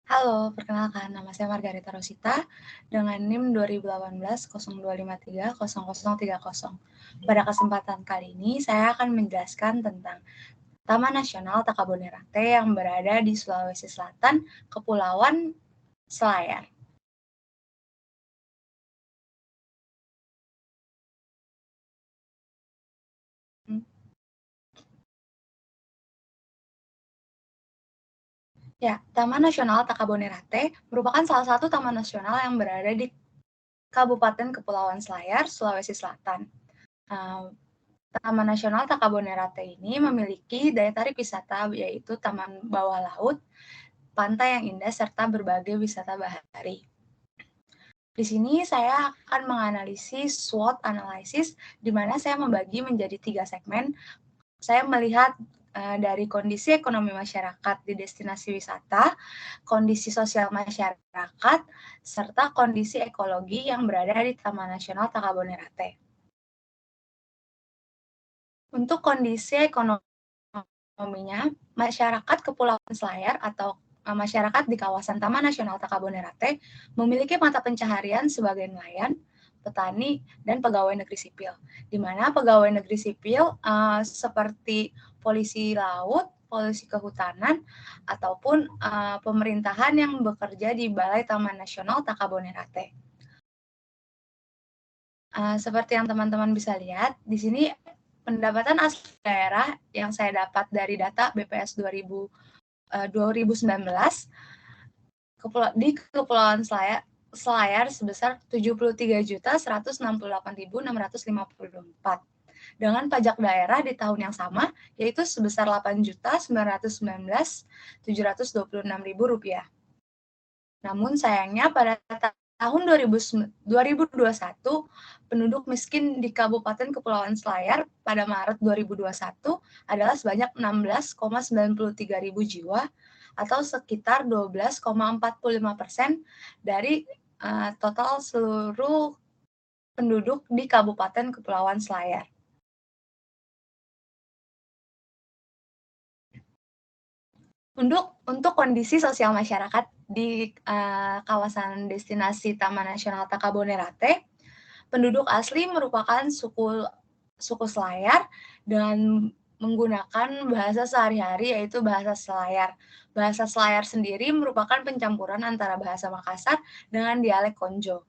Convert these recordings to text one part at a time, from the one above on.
Halo, perkenalkan nama saya Margarita Rosita dengan NIM 2018 02530030. Pada kesempatan kali ini saya akan menjelaskan tentang Taman Nasional Takabonerate yang berada di Sulawesi Selatan, Kepulauan Selayar. Ya, Taman Nasional Takabonerate merupakan salah satu taman nasional yang berada di Kabupaten Kepulauan Selayar, Sulawesi Selatan. Taman Nasional Takabonerate ini memiliki daya tarik wisata yaitu taman bawah laut, pantai yang indah, serta berbagai wisata bahari. Di sini saya akan menganalisis SWOT analysis, di mana saya membagi menjadi 3 segmen. Saya melihat dari kondisi ekonomi masyarakat di destinasi wisata, kondisi sosial masyarakat, serta kondisi ekologi yang berada di Taman Nasional Takabonerate. Untuk kondisi ekonominya, masyarakat Kepulauan Selayar atau masyarakat di kawasan Taman Nasional Takabonerate memiliki mata pencaharian sebagai nelayan, petani, dan pegawai negeri sipil. Di mana pegawai negeri sipil seperti polisi laut, polisi kehutanan, ataupun pemerintahan yang bekerja di Balai Taman Nasional Takabonerate. Seperti yang teman-teman bisa lihat, di sini pendapatan asli daerah yang saya dapat dari data BPS 2019 di Kepulauan Selayar sebesar 73.168.654 dengan pajak daerah di tahun yang sama yaitu sebesar 8.919.726.000 rupiah. Namun sayangnya pada tahun 2021 penduduk miskin di Kabupaten Kepulauan Selayar pada Maret 2021 adalah sebanyak 16,93 ribu jiwa atau sekitar 12,45% dari total seluruh penduduk di Kabupaten Kepulauan Selayar. Untuk kondisi sosial masyarakat di kawasan destinasi Taman Nasional Takabonerate, penduduk asli merupakan suku Selayar dengan menggunakan bahasa sehari-hari yaitu bahasa Selayar. Bahasa Selayar sendiri merupakan pencampuran antara bahasa Makassar dengan dialek Konjo.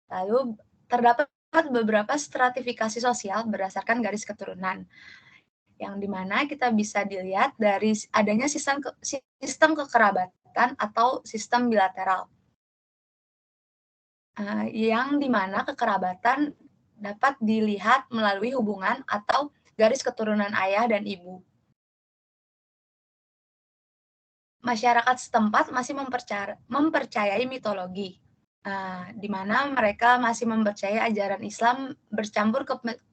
Lalu terdapat beberapa stratifikasi sosial berdasarkan garis keturunan, yang dimana kita bisa dilihat dari adanya sistem kekerabatan atau sistem bilateral, yang dimana kekerabatan dapat dilihat melalui hubungan atau garis keturunan ayah dan ibu. Masyarakat setempat masih mempercayai mitologi, di mana mereka masih mempercayai ajaran Islam bercampur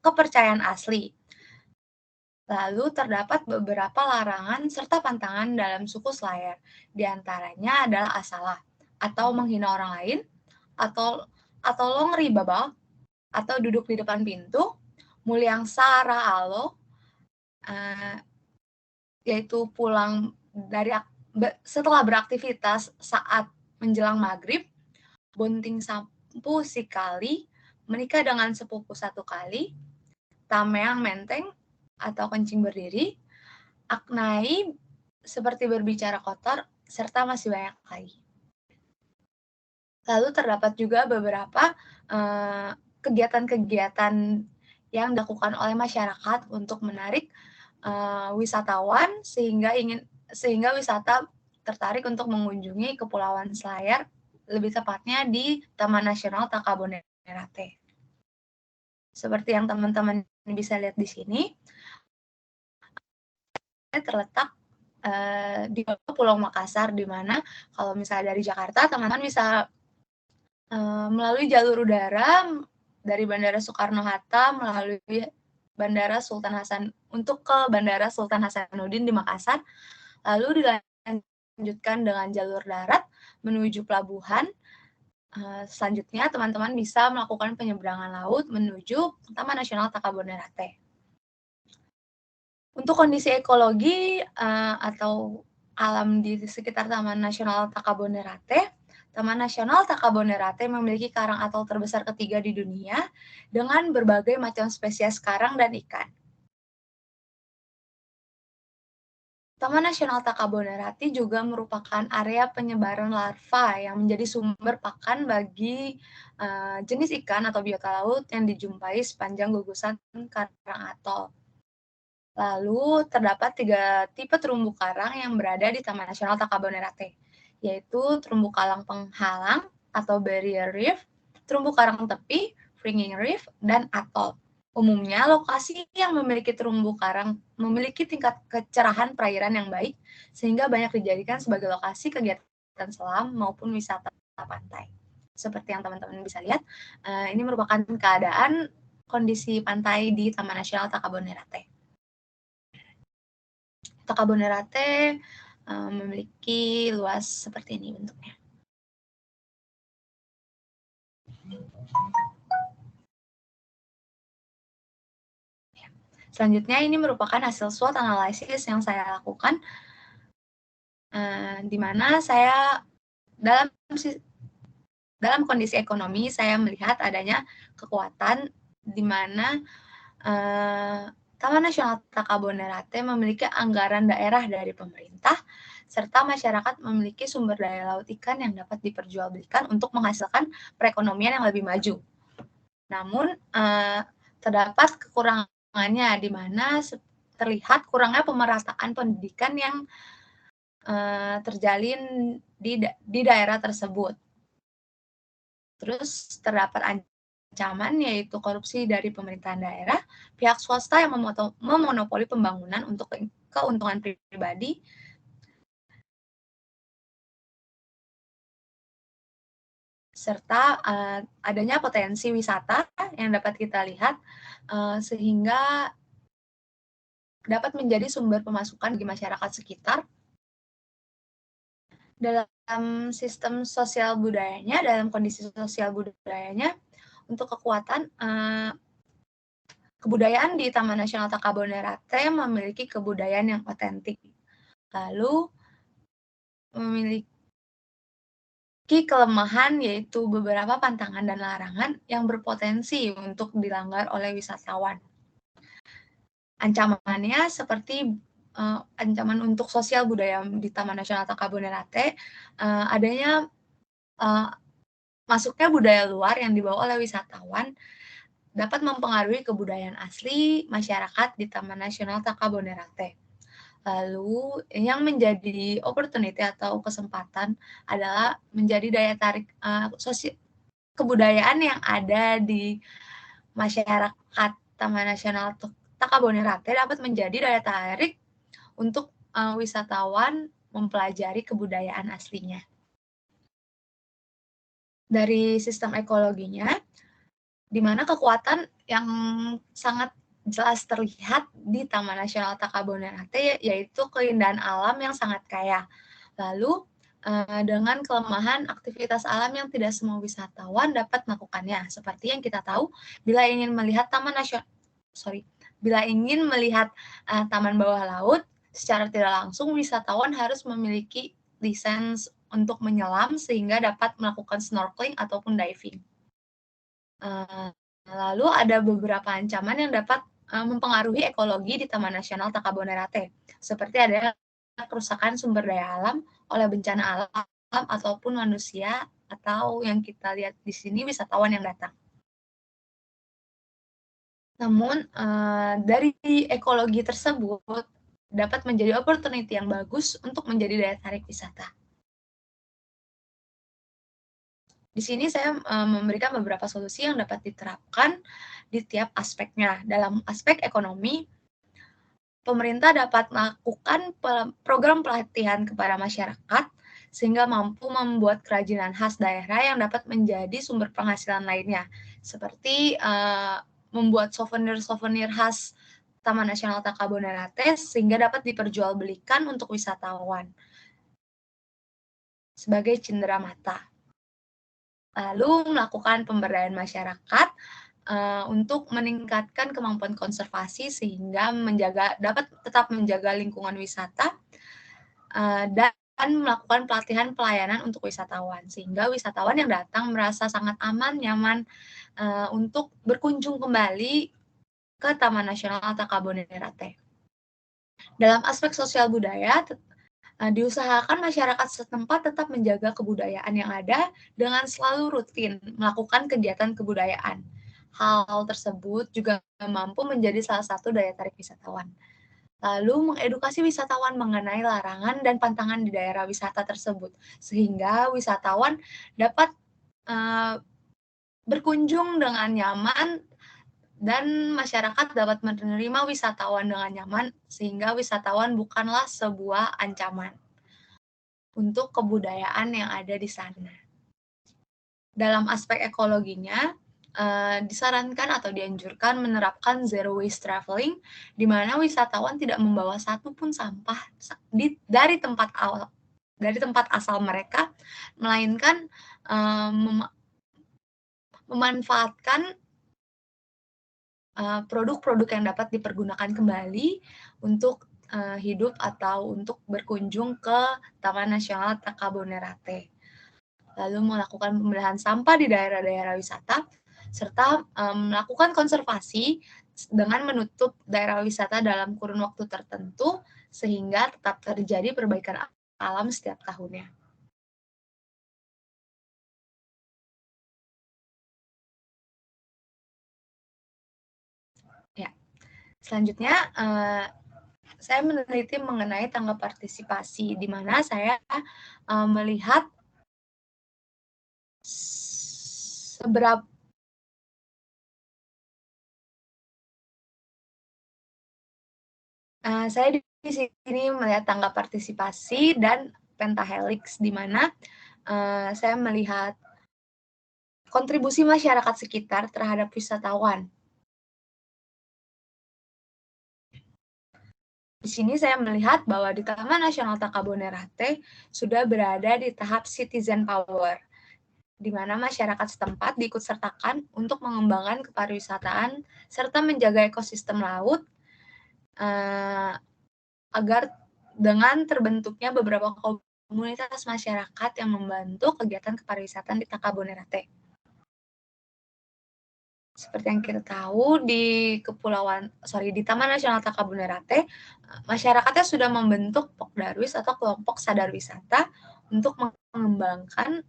kepercayaan asli. Lalu terdapat beberapa larangan serta pantangan dalam suku Selayar. Di antaranya adalah asalah atau menghina orang lain, atau lo ngeri babal, atau duduk di depan pintu, muliang sara alo, yaitu pulang setelah beraktivitas saat menjelang maghrib, bonting sampu sekali, menikah dengan sepupu satu kali, tameang menteng atau kencing berdiri, aknai seperti berbicara kotor, serta masih banyak lagi. Lalu terdapat juga beberapa kegiatan-kegiatan yang dilakukan oleh masyarakat untuk menarik wisatawan sehingga wisata tertarik untuk mengunjungi Kepulauan Selayar, lebih tepatnya di Taman Nasional Takabonerate. Seperti yang teman-teman bisa lihat di sini, terletak di Pulau Makassar, di mana kalau misalnya dari Jakarta, teman-teman bisa melalui jalur udara dari Bandara Soekarno-Hatta melalui Bandara Sultan Hasan untuk ke Bandara Sultan Hasanuddin di Makassar, lalu dilanjutkan dengan jalur darat menuju pelabuhan. Selanjutnya teman-teman bisa melakukan penyeberangan laut menuju Taman Nasional Takabonerate. Untuk kondisi ekologi atau alam di sekitar Taman Nasional Takabonerate, Taman Nasional Takabonerate memiliki karang atol terbesar ketiga di dunia dengan berbagai macam spesies karang dan ikan. Taman Nasional Takabonerate juga merupakan area penyebaran larva yang menjadi sumber pakan bagi jenis ikan atau biota laut yang dijumpai sepanjang gugusan karang atol. Lalu terdapat 3 tipe terumbu karang yang berada di Taman Nasional Takabonerate, yaitu terumbu karang penghalang atau barrier reef, terumbu karang tepi, fringing reef, dan atol. Umumnya, lokasi yang memiliki terumbu karang memiliki tingkat kecerahan perairan yang baik, sehingga banyak dijadikan sebagai lokasi kegiatan selam maupun wisata pantai. Seperti yang teman-teman bisa lihat, ini merupakan keadaan kondisi pantai di Taman Nasional Takabonerate. Takabonerate memiliki luas seperti ini bentuknya. Selanjutnya, ini merupakan hasil SWOT analisis yang saya lakukan, di mana saya dalam kondisi ekonomi, saya melihat adanya kekuatan di mana Taman Nasional Takabonerate memiliki anggaran daerah dari pemerintah, serta masyarakat memiliki sumber daya laut ikan yang dapat diperjualbelikan untuk menghasilkan perekonomian yang lebih maju. Namun, terdapat kekurangannya di mana terlihat kurangnya pemerataan pendidikan yang terjalin di daerah tersebut. Terus terdapat ancaman yaitu korupsi dari pemerintahan daerah, pihak swasta yang memonopoli pembangunan untuk keuntungan pribadi, serta adanya potensi wisata yang dapat kita lihat sehingga dapat menjadi sumber pemasukan bagi masyarakat sekitar. Dalam sistem sosial budayanya, dalam kondisi sosial budayanya, untuk kekuatan kebudayaan di Taman Nasional Takabonerate memiliki kebudayaan yang otentik. Lalu memiliki kelemahan yaitu beberapa pantangan dan larangan yang berpotensi untuk dilanggar oleh wisatawan. Ancamannya seperti ancaman untuk sosial budaya di Taman Nasional Takabonerate, adanya masuknya budaya luar yang dibawa oleh wisatawan dapat mempengaruhi kebudayaan asli masyarakat di Taman Nasional Takabonerate. Lalu yang menjadi opportunity atau kesempatan adalah menjadi daya tarik kebudayaan yang ada di masyarakat Taman Nasional Takabonerate dapat menjadi daya tarik untuk wisatawan mempelajari kebudayaan aslinya. Dari sistem ekologinya, di mana kekuatan yang sangat jelas terlihat di Taman Nasional Takabonerate yaitu keindahan alam yang sangat kaya. Lalu dengan kelemahan aktivitas alam yang tidak semua wisatawan dapat melakukannya. Seperti yang kita tahu, bila ingin melihat taman bawah laut secara tidak langsung, wisatawan harus memiliki lisensi untuk menyelam sehingga dapat melakukan snorkeling ataupun diving. Lalu ada beberapa ancaman yang dapat mempengaruhi ekologi di Taman Nasional Takabonerate, seperti adanya kerusakan sumber daya alam oleh bencana alam ataupun manusia, atau yang kita lihat di sini wisatawan yang datang. Namun, dari ekologi tersebut dapat menjadi opportunity yang bagus untuk menjadi daya tarik wisata. Di sini saya memberikan beberapa solusi yang dapat diterapkan di tiap aspeknya. Dalam aspek ekonomi, pemerintah dapat melakukan program pelatihan kepada masyarakat sehingga mampu membuat kerajinan khas daerah yang dapat menjadi sumber penghasilan lainnya, seperti membuat souvenir khas Taman Nasional Takabonerate sehingga dapat diperjualbelikan untuk wisatawan sebagai cindera mata. Lalu melakukan pemberdayaan masyarakat untuk meningkatkan kemampuan konservasi sehingga dapat tetap menjaga lingkungan wisata dan melakukan pelatihan pelayanan untuk wisatawan, sehingga wisatawan yang datang merasa sangat aman, nyaman, untuk berkunjung kembali ke Taman Nasional Takabonerate. Dalam aspek sosial budaya, diusahakan masyarakat setempat tetap menjaga kebudayaan yang ada dengan selalu rutin melakukan kegiatan kebudayaan. Hal tersebut juga mampu menjadi salah satu daya tarik wisatawan. Lalu mengedukasi wisatawan mengenai larangan dan pantangan di daerah wisata tersebut, sehingga wisatawan dapat berkunjung dengan nyaman dan masyarakat dapat menerima wisatawan dengan nyaman, sehingga wisatawan bukanlah sebuah ancaman untuk kebudayaan yang ada di sana. Dalam aspek ekologinya, disarankan atau dianjurkan menerapkan zero waste traveling, di mana wisatawan tidak membawa satupun sampah dari tempat asal mereka, melainkan memanfaatkan produk-produk yang dapat dipergunakan kembali untuk hidup atau untuk berkunjung ke Taman Nasional Takabonerate. Lalu melakukan pemilihan sampah di daerah-daerah wisata, serta melakukan konservasi dengan menutup daerah wisata dalam kurun waktu tertentu, sehingga tetap terjadi perbaikan alam setiap tahunnya. Ya, selanjutnya saya meneliti mengenai tangga partisipasi, di mana saya melihat seberapa saya di sini melihat tangga partisipasi dan pentahelix, di mana saya melihat kontribusi masyarakat sekitar terhadap wisatawan. Di sini saya melihat bahwa di Taman Nasional Takabonerate sudah berada di tahap citizen power, di mana masyarakat setempat diikutsertakan untuk mengembangkan kepariwisataan serta menjaga ekosistem laut, agar dengan terbentuknya beberapa komunitas masyarakat yang membantu kegiatan kepariwisataan di Takabonerate. Seperti yang kita tahu, di Taman Nasional Takabonerate, masyarakatnya sudah membentuk Pokdarwis atau kelompok sadar wisata untuk mengembangkan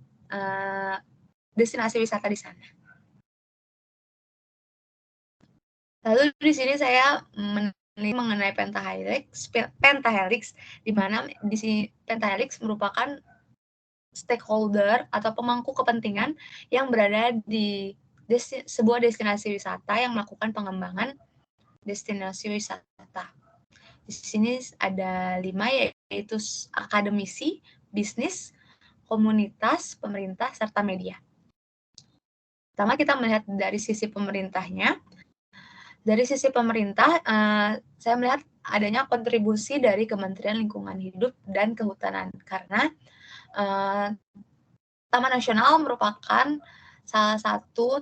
destinasi wisata di sana. Lalu di sini saya mengenai pentahelix, di mana di sini pentahelix merupakan stakeholder atau pemangku kepentingan yang berada di sebuah destinasi wisata yang melakukan pengembangan destinasi wisata. Di sini ada 5, yaitu akademisi, bisnis, komunitas, pemerintah, serta media. Pertama, kita melihat dari sisi pemerintahnya. Dari sisi pemerintah, saya melihat adanya kontribusi dari Kementerian Lingkungan Hidup dan Kehutanan, karena Taman Nasional merupakan salah satu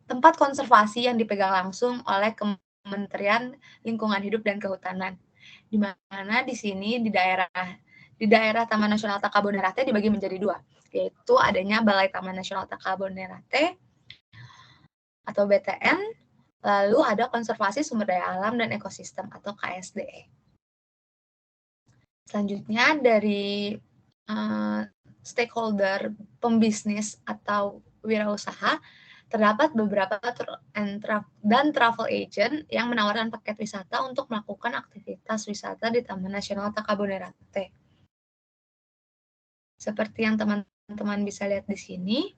tempat konservasi yang dipegang langsung oleh Kementerian Lingkungan Hidup dan Kehutanan, di mana di sini di daerah Taman Nasional Takabonerate dibagi menjadi 2, yaitu adanya Balai Taman Nasional Takabonerate atau BTN, lalu ada Konservasi Sumber Daya Alam dan Ekosistem atau KSDE. Selanjutnya dari stakeholder pembisnis atau wirausaha, terdapat beberapa dan travel agent yang menawarkan paket wisata untuk melakukan aktivitas wisata di Taman Nasional Takabonerate. Seperti yang teman-teman bisa lihat di sini,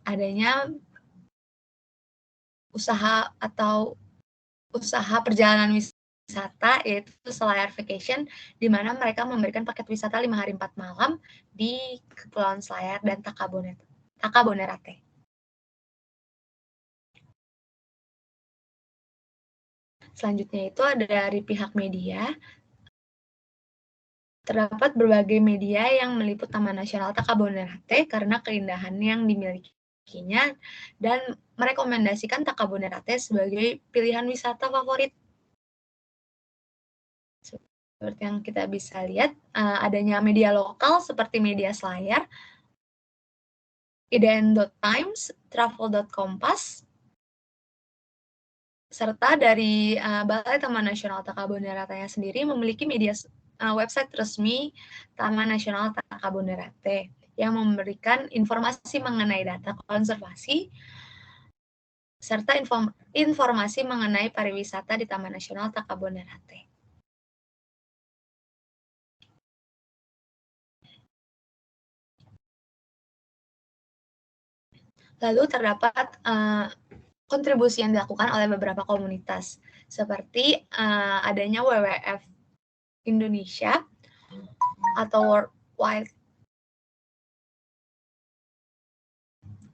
adanya usaha perjalanan wisata, yaitu Selayar Vacation, di mana mereka memberikan paket wisata 5 hari 4 malam di Kepulauan Selayar dan Takabonerate. Selanjutnya itu ada dari pihak media. Terdapat berbagai media yang meliput Taman Nasional Takabonerate karena keindahan yang dimilikinya dan merekomendasikan Takabonerate sebagai pilihan wisata favorit. Seperti yang kita bisa lihat, adanya media lokal seperti media Selayar, idn.times, travel.kompas, serta dari Balai Taman Nasional Takabonerate sendiri memiliki website resmi Taman Nasional Takabonerate yang memberikan informasi mengenai data konservasi serta informasi mengenai pariwisata di Taman Nasional Takabonerate. Lalu terdapat kontribusi yang dilakukan oleh beberapa komunitas, seperti adanya WWF Indonesia atau World Wildlife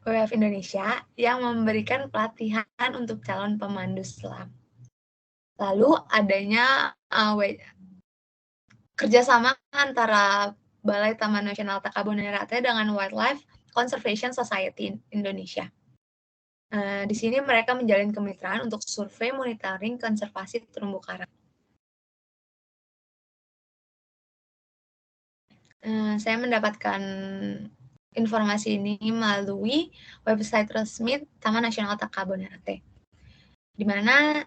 WWF Indonesia yang memberikan pelatihan untuk calon pemandu selam. Lalu adanya kerjasama antara Balai Taman Nasional Takabonerate dengan Wildlife Conservation Society Indonesia. Di sini mereka menjalin kemitraan untuk survei monitoring konservasi terumbu karang. Saya mendapatkan informasi ini melalui website resmi Taman Nasional Takabonerate, di mana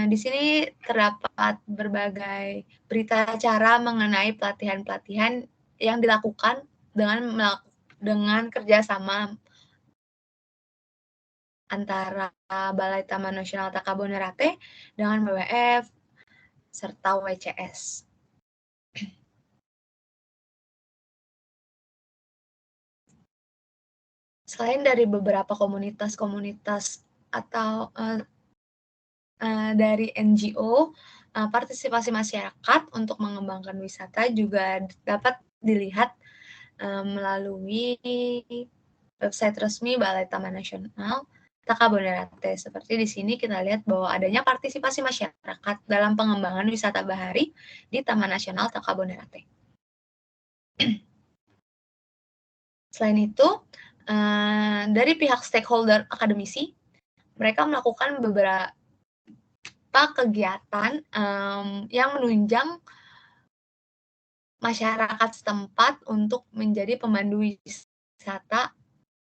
di sini terdapat berbagai berita acara mengenai pelatihan-pelatihan yang dilakukan dengan kerjasama antara Balai Taman Nasional Takabonerate dengan WWF serta WCS. Selain dari beberapa komunitas-komunitas atau dari NGO, partisipasi masyarakat untuk mengembangkan wisata juga dapat dilihat melalui website resmi Balai Taman Nasional Takabonerate. Seperti di sini kita lihat bahwa adanya partisipasi masyarakat dalam pengembangan wisata bahari di Taman Nasional Takabonerate. Selain itu, dari pihak stakeholder akademisi, mereka melakukan beberapa kegiatan yang menunjang masyarakat setempat untuk menjadi pemandu wisata.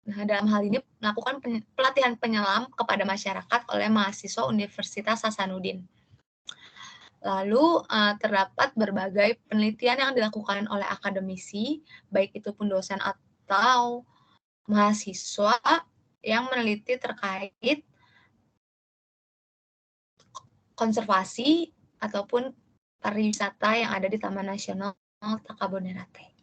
Nah, dalam hal ini melakukan pelatihan penyelam kepada masyarakat oleh mahasiswa Universitas Hasanuddin. Lalu terdapat berbagai penelitian yang dilakukan oleh akademisi, baik itu pun dosen atau mahasiswa yang meneliti terkait konservasi ataupun pariwisata yang ada di Taman Nasional Takabonerate.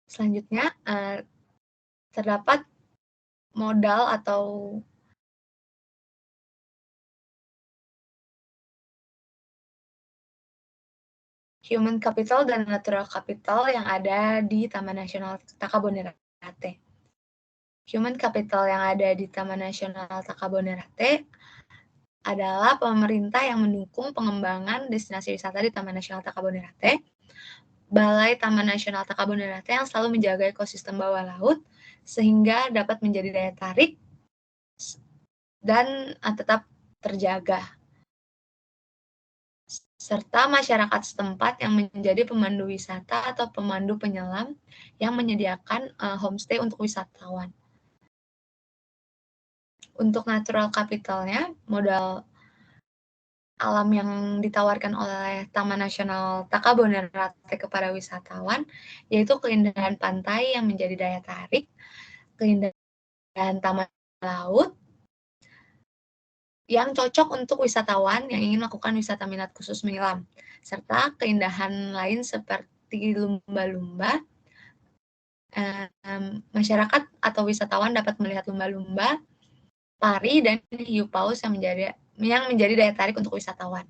Selanjutnya, terdapat modal atau human capital dan natural capital yang ada di Taman Nasional Takabonerate. Human capital yang ada di Taman Nasional Takabonerate adalah pemerintah yang mendukung pengembangan destinasi wisata di Taman Nasional Takabonerate, Balai Taman Nasional Takabonerate yang selalu menjaga ekosistem bawah laut sehingga dapat menjadi daya tarik dan tetap terjaga, serta masyarakat setempat yang menjadi pemandu wisata atau pemandu penyelam yang menyediakan homestay untuk wisatawan. Untuk natural capitalnya, modal alam yang ditawarkan oleh Taman Nasional Takabonerate kepada wisatawan, yaitu keindahan pantai yang menjadi daya tarik, keindahan taman laut, yang cocok untuk wisatawan yang ingin melakukan wisata minat khusus menyelam, serta keindahan lain seperti lumba-lumba. Masyarakat atau wisatawan dapat melihat lumba-lumba, pari, dan hiu paus yang menjadi daya tarik untuk wisatawan.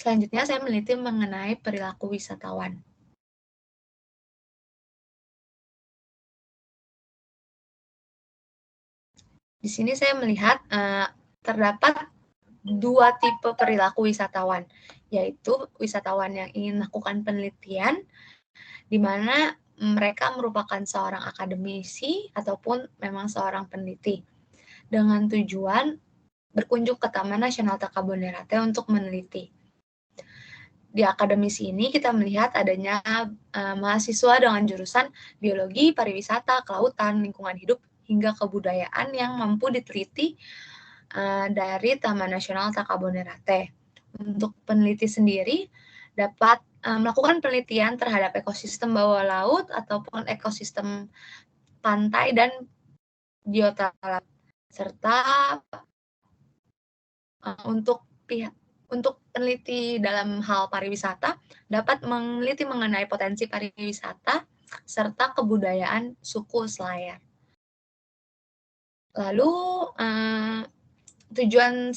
Selanjutnya, saya meneliti mengenai perilaku wisatawan. Di sini saya melihat terdapat dua tipe perilaku wisatawan, yaitu wisatawan yang ingin melakukan penelitian, di mana mereka merupakan seorang akademisi ataupun memang seorang peneliti, dengan tujuan berkunjung ke Taman Nasional Takabonerate untuk meneliti. Di akademisi ini kita melihat adanya mahasiswa dengan jurusan biologi, pariwisata, kelautan, lingkungan hidup, hingga kebudayaan yang mampu diteliti dari Taman Nasional Takabonerate. Untuk peneliti sendiri dapat melakukan penelitian terhadap ekosistem bawah laut ataupun ekosistem pantai dan biota laut, serta untuk peneliti dalam hal pariwisata dapat meneliti mengenai potensi pariwisata serta kebudayaan suku Selayar. Lalu tujuan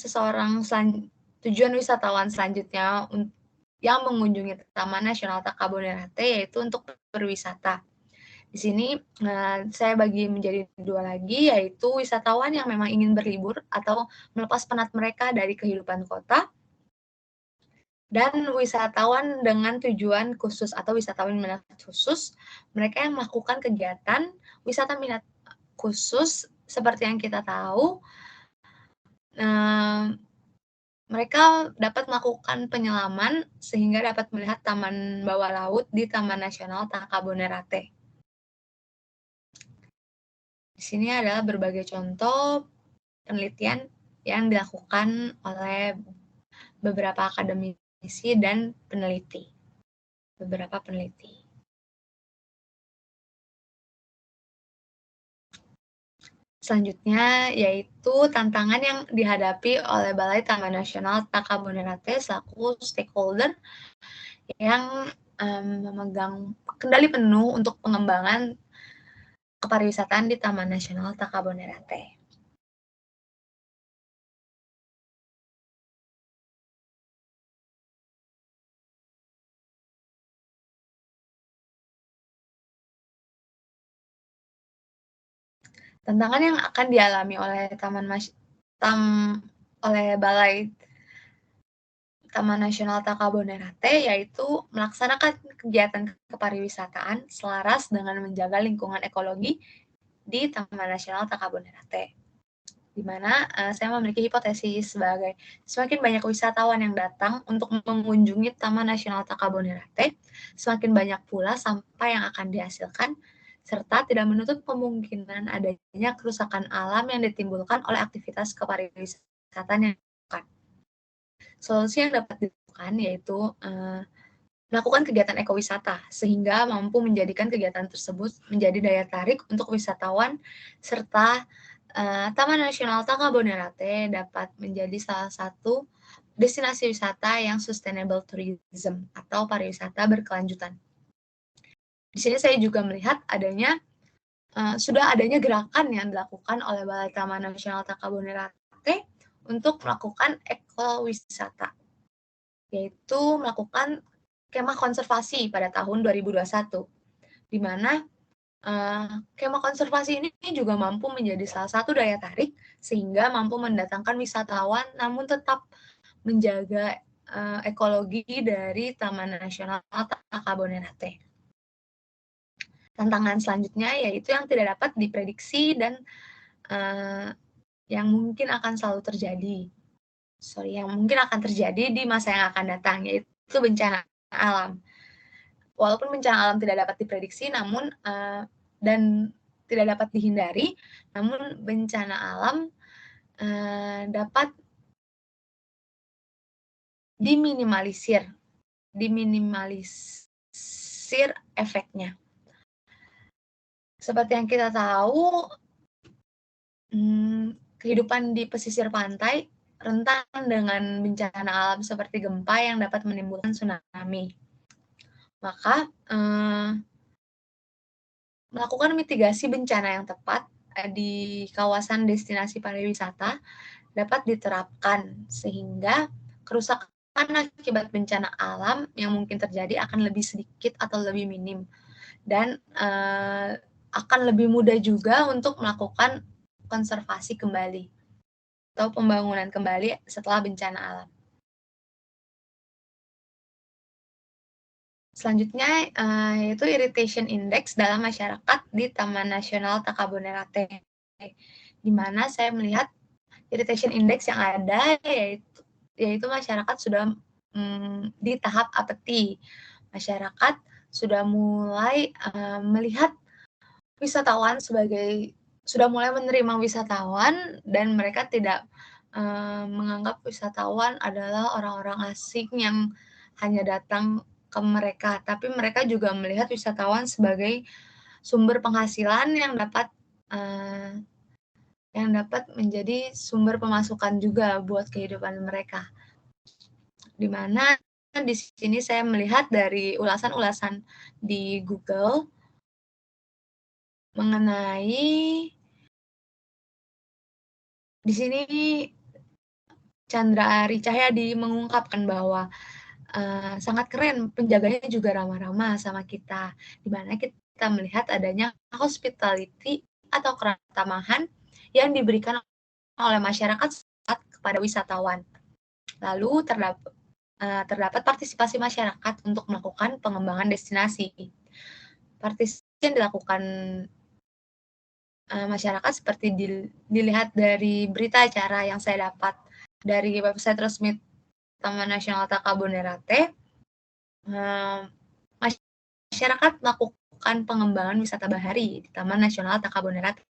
wisatawan selanjutnya yang mengunjungi Taman Nasional Takabonerate yaitu untuk berwisata. Di sini saya bagi menjadi dua lagi, yaitu wisatawan yang memang ingin berlibur atau melepas penat mereka dari kehidupan kota, dan wisatawan dengan tujuan khusus atau wisatawan minat khusus, mereka yang melakukan kegiatan wisata minat khusus seperti yang kita tahu, mereka dapat melakukan penyelaman sehingga dapat melihat taman bawah laut di Taman Nasional Takabonerate. Di sini adalah berbagai contoh penelitian yang dilakukan oleh beberapa akademisi dan beberapa peneliti. Selanjutnya yaitu tantangan yang dihadapi oleh Balai Taman Nasional Takabonerate selaku stakeholder yang memegang kendali penuh untuk pengembangan kepariwisataan di Taman Nasional Takabonerate. Tantangan yang akan dialami oleh Balai Taman Nasional Takabonerate yaitu melaksanakan kegiatan kepariwisataan selaras dengan menjaga lingkungan ekologi di Taman Nasional Takabonerate. Di mana saya memiliki hipotesis sebagai semakin banyak wisatawan yang datang untuk mengunjungi Taman Nasional Takabonerate, semakin banyak pula sampah yang akan dihasilkan, serta tidak menutup kemungkinan adanya kerusakan alam yang ditimbulkan oleh aktivitas kepariwisataan yang dilakukan. Solusi yang dapat dilakukan yaitu melakukan kegiatan ekowisata, sehingga mampu menjadikan kegiatan tersebut menjadi daya tarik untuk wisatawan, serta Taman Nasional Takabonerate dapat menjadi salah satu destinasi wisata yang sustainable tourism atau pariwisata berkelanjutan. Di sini saya juga melihat sudah adanya gerakan yang dilakukan oleh Balai Taman Nasional Takabonerate untuk melakukan ekowisata, yaitu melakukan kemah konservasi pada tahun 2021, di mana kemah konservasi ini juga mampu menjadi salah satu daya tarik sehingga mampu mendatangkan wisatawan namun tetap menjaga ekologi dari Taman Nasional Takabonerate. Tantangan selanjutnya yaitu yang tidak dapat diprediksi dan yang mungkin akan selalu terjadi. Yang mungkin akan terjadi di masa yang akan datang, yaitu bencana alam. Walaupun bencana alam tidak dapat diprediksi, namun dan tidak dapat dihindari, namun bencana alam dapat diminimalisir efeknya. Seperti yang kita tahu, kehidupan di pesisir pantai rentan dengan bencana alam seperti gempa yang dapat menimbulkan tsunami. Maka melakukan mitigasi bencana yang tepat di kawasan destinasi pariwisata dapat diterapkan sehingga kerusakan akibat bencana alam yang mungkin terjadi akan lebih sedikit atau lebih minim, dan akan lebih mudah juga untuk melakukan konservasi kembali atau pembangunan kembali setelah bencana alam. Selanjutnya, yaitu irritation index dalam masyarakat di Taman Nasional Takabonerate, di mana saya melihat irritation index yang ada yaitu masyarakat sudah di tahap apati. Masyarakat sudah mulai melihat wisatawan sudah mulai menerima wisatawan dan mereka tidak menganggap wisatawan adalah orang-orang asing yang hanya datang ke mereka, tapi mereka juga melihat wisatawan sebagai sumber penghasilan yang dapat menjadi sumber pemasukan juga buat kehidupan mereka. Di mana di sini saya melihat dari ulasan-ulasan di Google mengenai di sini Chandra Ari Cahyadi mengungkapkan bahwa sangat keren, penjaganya juga ramah-ramah sama kita, di mana kita melihat adanya hospitality atau keramahan yang diberikan oleh masyarakat kepada wisatawan. Lalu terdapat partisipasi masyarakat untuk melakukan pengembangan destinasi. Partisipasi yang dilakukan masyarakat seperti dilihat dari berita acara yang saya dapat dari website resmi Taman Nasional Takabonerate, masyarakat melakukan pengembangan wisata bahari di Taman Nasional Takabonerate.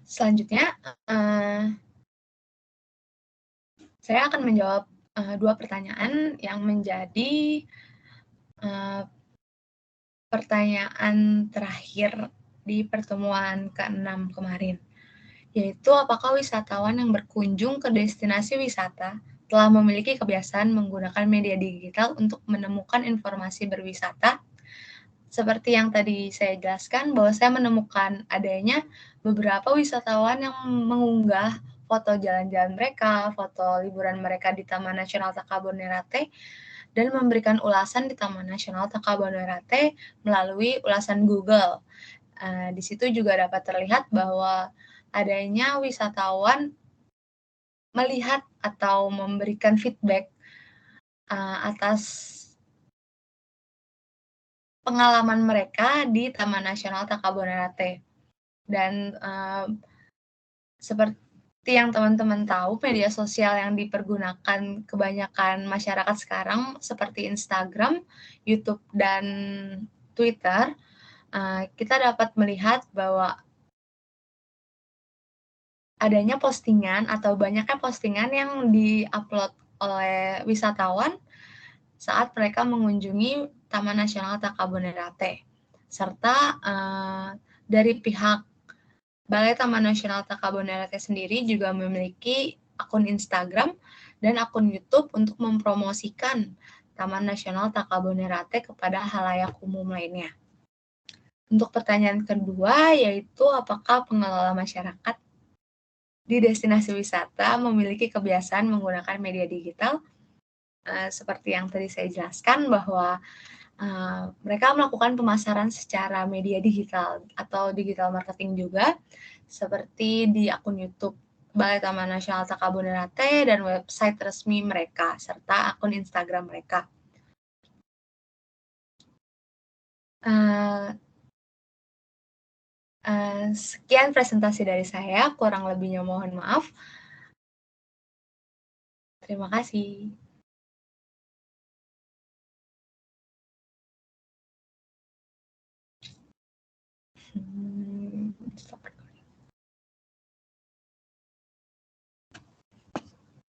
Selanjutnya, saya akan menjawab 2 pertanyaan yang menjadi pertanyaan terakhir di pertemuan ke-6 kemarin, yaitu apakah wisatawan yang berkunjung ke destinasi wisata telah memiliki kebiasaan menggunakan media digital untuk menemukan informasi berwisata. Seperti yang tadi saya jelaskan, bahwa saya menemukan adanya beberapa wisatawan yang mengunggah foto jalan-jalan mereka, foto liburan mereka di Taman Nasional Takabonerate, dan memberikan ulasan di Taman Nasional Takabonerate melalui ulasan Google. Di situ juga dapat terlihat bahwa adanya wisatawan melihat atau memberikan feedback atas pengalaman mereka di Taman Nasional Takabonerate. Dan seperti yang teman-teman tahu, media sosial yang dipergunakan kebanyakan masyarakat sekarang seperti Instagram, YouTube, dan Twitter, kita dapat melihat bahwa adanya postingan atau banyaknya postingan yang di-upload oleh wisatawan saat mereka mengunjungi Taman Nasional Takabonerate. Serta dari pihak Balai Taman Nasional Takabonerate sendiri juga memiliki akun Instagram dan akun YouTube untuk mempromosikan Taman Nasional Takabonerate kepada halayak umum lainnya. Untuk pertanyaan kedua, yaitu apakah pengelola masyarakat di destinasi wisata memiliki kebiasaan menggunakan media digital? Seperti yang tadi saya jelaskan bahwa mereka melakukan pemasaran secara media digital atau digital marketing juga, seperti di akun YouTube Balai Taman Nasional Takabonerate dan website resmi mereka, serta akun Instagram mereka. Sekian presentasi dari saya, kurang lebihnya mohon maaf. Terima kasih. Stop.